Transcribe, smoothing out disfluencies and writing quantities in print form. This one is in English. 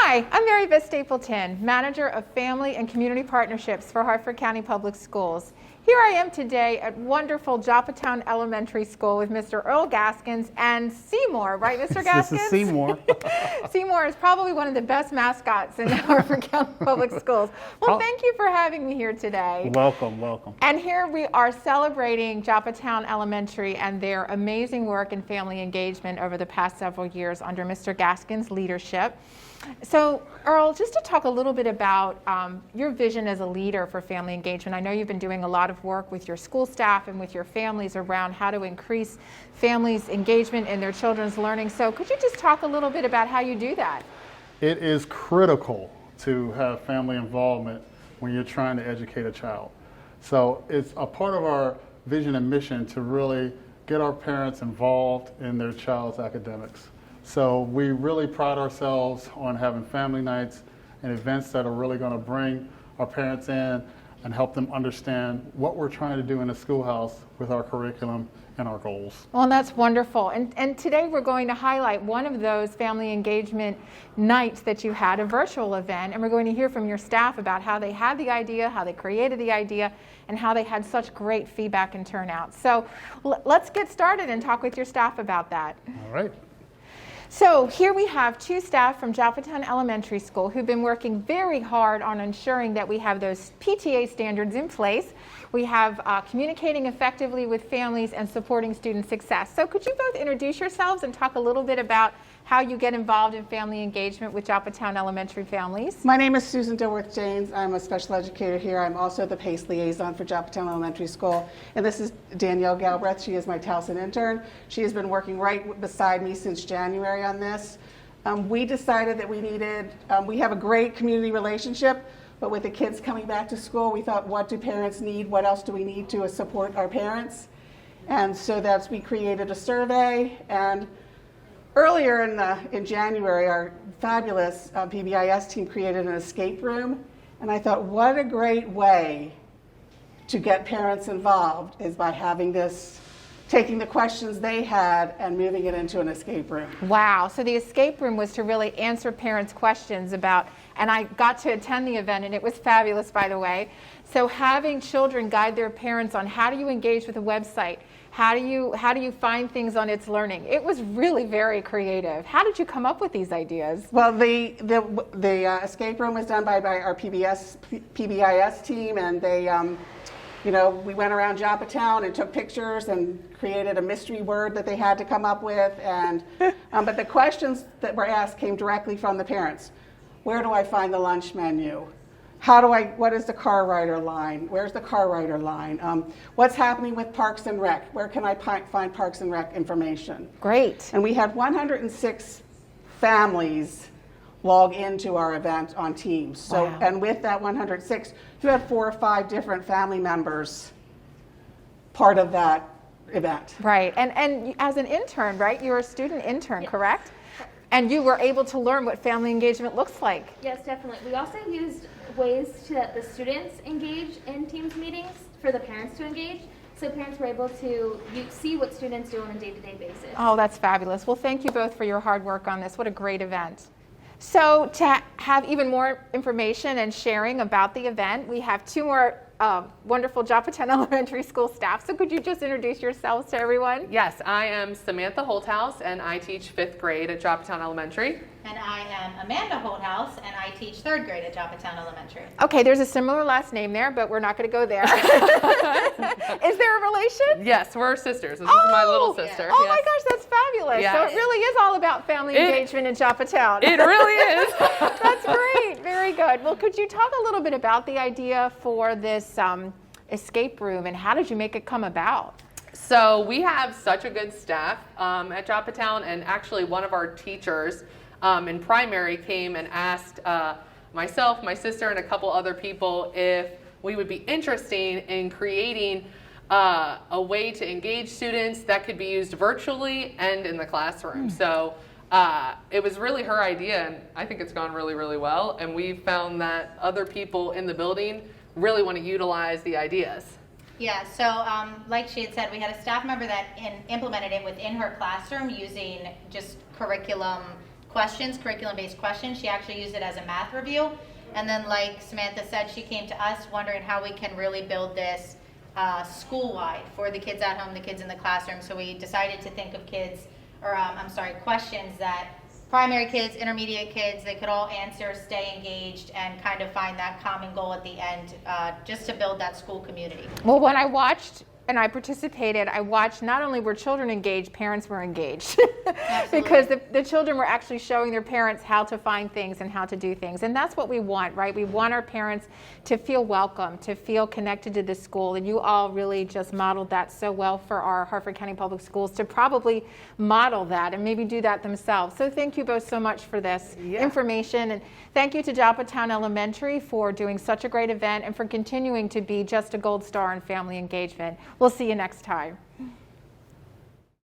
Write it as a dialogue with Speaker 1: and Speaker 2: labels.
Speaker 1: Hi, I'm Mary Beth Stapleton, Manager of Family and Community Partnerships for Hartford County Public Schools. Here I am today at wonderful Joppatowne Elementary School with Mr. Earl Gaskins and Seymour, right, Mr. Gaskins?
Speaker 2: This is Seymour.
Speaker 1: Seymour is probably one of the best mascots in Hartford County Public Schools. Well, thank you for having me here today.
Speaker 2: Welcome, welcome.
Speaker 1: And here we are celebrating Joppatowne Elementary and their amazing work in family engagement over the past several years under Mr. Gaskins' leadership. So, Earl, just to talk a little bit about your vision as a leader for family engagement. I know you've been doing a lot of work with your school staff and with your families around how to increase families' engagement in their children's learning. So could you just talk a little bit about how you do that?
Speaker 2: It is critical to have family involvement when you're trying to educate a child. So it's a part of our vision and mission to really get our parents involved in their child's academics. So we really pride ourselves on having family nights and events that are really going to bring our parents in and help them understand what we're trying to do in the schoolhouse with our curriculum and our goals.
Speaker 1: Well, that's wonderful. And today we're going to highlight one of those family engagement nights that you had, a virtual event, and we're going to hear from your staff about how they had the idea, how they created the idea, and how they had such great feedback and turnout. So let's get started and talk with your staff about that.
Speaker 2: All right.
Speaker 1: So here we have two staff from Joppatowne Elementary School who've been working very hard on ensuring that we have those PTA standards in place. We have communicating effectively with families and supporting student success. So could you both introduce yourselves and talk a little bit about how you get involved in family engagement with Joppatowne Elementary families?
Speaker 3: My name is Susan Dilworth-Janes. I'm a special educator here. I'm also the PACE liaison for Joppatowne Elementary School. And this is Danielle Galbraith. She is my Towson intern. She has been working right beside me since January on this. We decided that we needed, we have a great community relationship, but with the kids coming back to school, we thought, what do parents need? What else do we need to support our parents? And so we created a survey, and earlier in January, our fabulous PBIS team created an escape room, and I thought, what a great way to get parents involved is by having this, taking the questions they had and moving it into an escape room.
Speaker 1: Wow, so the escape room was to really answer parents' questions about, and I got to attend the event, and it was fabulous, by the way. So having children guide their parents on how do you engage with a website, how do you find things on its learning? It was really very creative. How did you come up with these ideas?
Speaker 3: Well, the escape room was done by our PBIS team, and they, we went around Joppatowne and took pictures and created a mystery word that they had to come up with. And but the questions that were asked came directly from the parents. Where do I find the lunch menu? What is the car rider line? Where's the car rider line? What's happening with Parks and Rec? Where can I find Parks and Rec information?
Speaker 1: Great.
Speaker 3: And we had 106 families log into our event on Teams. So,
Speaker 1: wow.
Speaker 3: And with that 106, you had 4 or 5 different family members part of that event.
Speaker 1: Right, and as an intern, right? You were a student intern, yes. Correct? And you were able to learn what family engagement looks like.
Speaker 4: Yes, definitely. We also used ways that the students engage in Teams meetings for the parents to engage. So parents were able to see what students do on a day-to-day basis.
Speaker 1: Oh, that's fabulous. Well, thank you both for your hard work on this. What a great event. So to have even more information and sharing about the event, we have 2 more wonderful Joppatowne Elementary School staff. So could you just introduce yourselves to everyone?
Speaker 5: Yes, I am Samantha Holthouse, and I teach 5th grade at Joppatowne Elementary.
Speaker 6: And I am Amanda Holthouse, and I teach 3rd grade at Joppatowne Elementary.
Speaker 1: Okay, there's a similar last name there, but we're not going to go there. Is there a relation?
Speaker 5: Yes, we're sisters. This is my little sister.
Speaker 1: Yeah. Oh
Speaker 5: yes.
Speaker 1: my gosh, that's fabulous.
Speaker 5: Yes.
Speaker 1: So it really is all about family engagement in Joppatowne.
Speaker 5: It really is.
Speaker 1: That's great. Very good. Well, could you talk a little bit about the idea for this escape room, and how did you make it come about?
Speaker 5: So we have such a good staff at Joppatowne, and actually one of our teachers in primary came and asked myself, my sister, and a couple other people if we would be interested in creating a way to engage students that could be used virtually and in the classroom. So it was really her idea, and I think it's gone really, really well. And we found that other people in the building really want to utilize the ideas.
Speaker 6: Yeah, so like she had said, we had a staff member that implemented it within her classroom using just curriculum questions, curriculum-based questions. She actually used it as a math review. And then like Samantha said, she came to us wondering how we can really build this school-wide for the kids at home, the kids in the classroom. So we decided to think of questions that primary kids, intermediate kids, they could all answer, stay engaged, and kind of find that common goal at the end, just to build that school community.
Speaker 1: Well, when I watched and I participated, I watched not only were children engaged, parents were engaged. Because the children were actually showing their parents how to find things and how to do things. And that's what we want, right? We want our parents to feel welcome, to feel connected to the school. And you all really just modeled that so well for our Harford County Public Schools to probably model that and maybe do that themselves. So thank you both so much for this information. And thank you to Joppatowne Elementary for doing such a great event and for continuing to be just a gold star in family engagement. We'll see you next time.